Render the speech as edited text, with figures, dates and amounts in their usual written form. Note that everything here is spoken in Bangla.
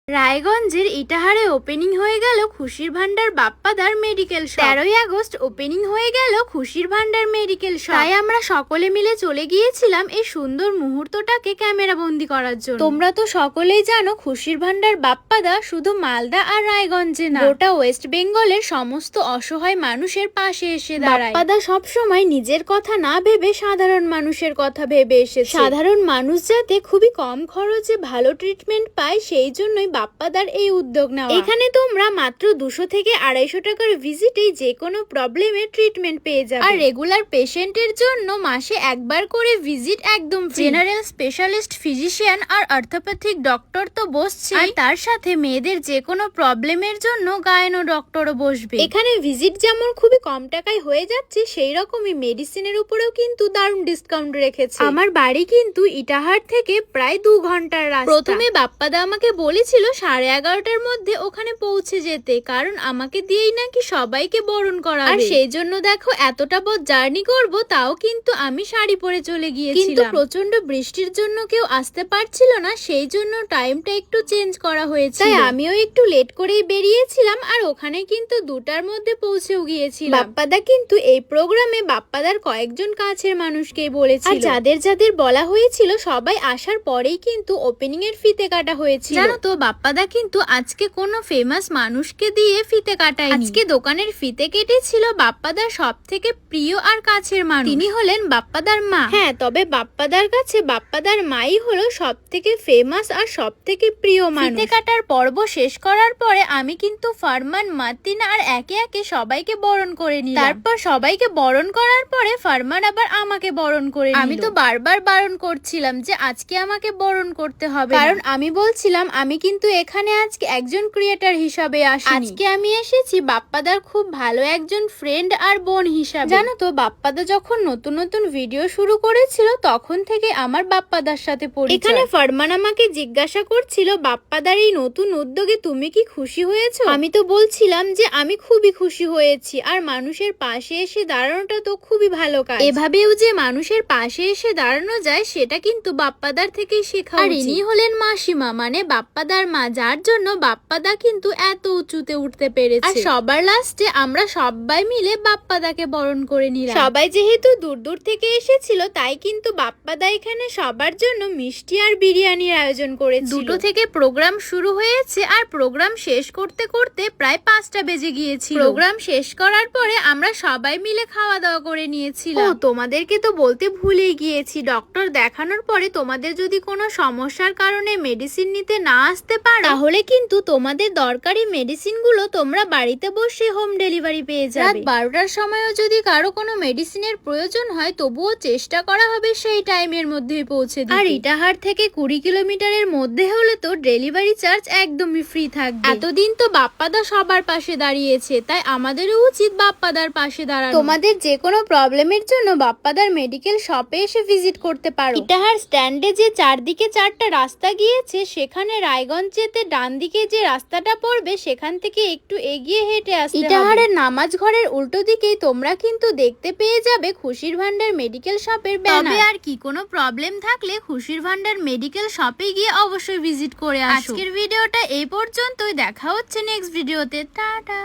রায়গঞ্জের ইটাহারে ওপেনিং হয়ে গেল খুশির ভান্ডার বাপ্পাদার মেডিকেল শপ। 13ই আগস্ট ওপেনিং হয়ে গেল খুশির ভান্ডার মেডিকেল শপ। তাই আমরা সকলে মিলে চলে গিয়েছিলাম এই সুন্দর মুহূর্তটাকে ক্যামেরা বন্দি করার জন্য। তোমরা তো সকলেই জানো খুশির ভান্ডার বাপ্পাদা শুধু মালদা আর রায়গঞ্জে না, গোটা ওয়েস্ট বেঙ্গলের সমস্ত অসহায় মানুষের পাশে এসে দাঁড়ায়। বাপ্পাদা সবসময় নিজের কথা না ভেবে সাধারণ মানুষের কথা ভেবে এসেছে। সাধারণ মানুষ যাতে খুবই কম খরচে ভালো ট্রিটমেন্ট পায়, সেই জন্যই বাপ্পাদার এই উদ্যোগ নেওয়া। এখানে তোমরা মাত্র 200 থেকে 250 টাকার ভিজিটেই যে কোনো প্রবলেমের ট্রিটমেন্ট পেয়ে যাবে। আর রেগুলার পেশেন্টের জন্য মাসে একবার করে ভিজিট একদম ফ্রি। জেনারেল স্পেশালিস্ট ফিজিশিয়ান আর অর্থোপ্যাথিক ডক্টর তো বসছে, আর তার সাথে মেয়েদের যে কোনো প্রবলেমের জন্য গাইনো ডক্টরও বসবে। এখানে ভিজিট যেমন খুবই কম টাকায় হয়ে যাচ্ছে, সেই রকমই মেডিসিনের উপরেও কিন্তু দারুণ ডিসকাউন্ট রেখেছে। আমার বাড়ি কিন্তু ইটাহার থেকে প্রায় 2 ঘন্টার রাস্তা। প্রথমে বাপ্পাদা আমাকে বলেছিল 11:30টার মধ্যে ওখানে পৌঁছে যেতে, কারণ আমাকে দিয়েই নাকি সবাইকে বরণ করাবে। আর সেই জন্য দেখো এতটা পথ জার্নি করব, তাও কিন্তু আমি শাড়ি পরে চলে গিয়েছিলাম। কিন্তু প্রচন্ড বৃষ্টির জন্য কেউ আসতে পারছিল না, সেই জন্য টাইমটা একটু চেঞ্জ করা হয়েছিল। তাই আমিও একটু লেট করেই বেরিয়েছিলাম, আর ওখানে কিন্তু 2টার মধ্যে পৌঁছেও গিয়েছিলাম। বাপ্পাদা কিন্তু এই প্রোগ্রামে বাপ্পাদার কয়েকজন কাছের মানুষকেই বলেছিল, আর যাদের যাদের বলা হয়েছিল সবাই আসার পরেই কিন্তু ওপেনিং এর ফিতে কাটা হয়েছিল। জানো তো বাপ্পাদা কিন্তু আজকে কোনো ফেমাস মানুষকে দিয়ে ফিতে কাটায়নি। আজকে দোকানের ফিতে কেটেছিল বাপ্পাদার সব থেকে প্রিয় আর কাছের মানুষ, তিনি হলেন বাপ্পাদার মা। হ্যাঁ, তবে বাপ্পাদার কাছে বাপ্পাদার মাই হলো সব থেকে ফেমাস আর সব থেকে প্রিয় মানুষ। ফিতে কাটার পর্ব শেষ করার পরে আমি কিন্তু ফারমান, মাতিনা আর একে একে সবাইকে বরণ করে নিলাম। তারপর সবাইকে বরণ করার পরে ফারমান আবার আমাকে বরণ করে নিল। আমি তো বারবার বারণ করছিলাম যে আজকে আমাকে বরণ করতে হবে, কারণ আমি বলছিলাম আমি কিন্তু এখানে আজকে একজন ক্রিয়েটর হিসাবে আসিনি, আজকে আমি এসেছি বাপ্পাদার খুব ভালো একজন ফ্রেন্ড আর বোন হিসাবে। জানো তো বাপ্পাদা যখন নতুন নতুন ভিডিও শুরু করেছিল তখন থেকে আমার বাপ্পাদার সাথে পরিচয়। এখানে ফারমান আমাকে জিজ্ঞাসা করছিল বাপ্পাদার এই নতুন উদ্যোগে তুমি কি খুশি হয়েছো? আমি তো বলছিলাম যে আমি খুবই খুশি হয়েছি, আর মানুষের পাশে এসে দাঁড়ানোটা তো খুবই ভালো কাজ। এভাবেও যে মানুষের পাশে এসে দাঁড়ানো যায় সেটা কিন্তু বাপ্পাদার থেকেই শেখা উচিত। আর ইনি হলেন মাসিমা, মানে বাপ্পাদার মা, যার জন্য বাপ্পাদা কিন্তু এত উঁচুতে উঠতে পেরেছে। আর সবার লাস্টে আমরা সবাই মিলে বাপ্পাদাকে বরণ করে নিলাম। সবাই যেহেতু দূর দূর থেকে এসেছিল, তাই কিন্তু বাপ্পাদা এখানে সবার জন্য মিষ্টি আর বিরিয়ানির আয়োজন করেছিল। 2টো থেকে প্রোগ্রাম শুরু হয়েছে, আর প্রোগ্রাম শেষ করতে করতে প্রায় 5টা বেজে গিয়েছিল। প্রোগ্রাম শেষ করার পরে আমরা সবাই মিলে খাওয়া দাওয়া করে নিয়েছিলাম। তোমাদেরকে তো বলতে ভুলেই গিয়েছি, ডক্টর দেখানোর পরে তোমাদের যদি কোনো সমস্যার কারণে মেডিসিন নিতে না আসতে পারো, তাহলে কিন্তু তোমাদের দরকারি মেডিসিনগুলো তোমরা বাড়িতে বসে হোম ডেলিভারি পেয়ে যাবে। রাত 12টার সময়ও যদি কারো কোনো মেডিসিনের প্রয়োজন হয়, তবুও চেষ্টা করা হবে সেই টাইমের মধ্যেই পৌঁছে দিতে। আর ইটাহার থেকে 20 কিলোমিটারের মধ্যে হলে তো ডেলিভারি চার্জ একদমই ফ্রি থাকবে। এতদিন তো বাপ্পাদা সবার পাশে দাঁড়িয়েছে, তাই আমাদেরও উচিত বাপ্পাদার পাশে দাঁড়ানো। তোমাদের যে কোনো প্রবলেমের জন্য বাপ্পাদার মেডিকেল শপে এসে ভিজিট করতে পারো। ইটাহার স্ট্যান্ডে যে চারদিকে 4টা রাস্তা গিয়েছে, সেখানে রায়গঞ্জ যেতে ডান দিকে যে রাস্তাটা পড়বে সেখান থেকে একটু এগিয়ে হেঁটে আসতে হবে। ইটাহারের নামাজ ঘরের উল্টো দিকেই তোমরা কিন্তু দেখতে পেয়ে যাবে খুশির ভান্ডার মেডিকেল শপের ব্যানার। তবে আর কি কোনো প্রবলেম থাকলে খুশির ভান্ডার মেডিকেল শপে গিয়ে অবশ্যই ভিজিট করে আসো। আজকের ভিডিওটা এই পর্যন্তই, দেখা হচ্ছে নেক্সট ভিডিওতে। টাটা।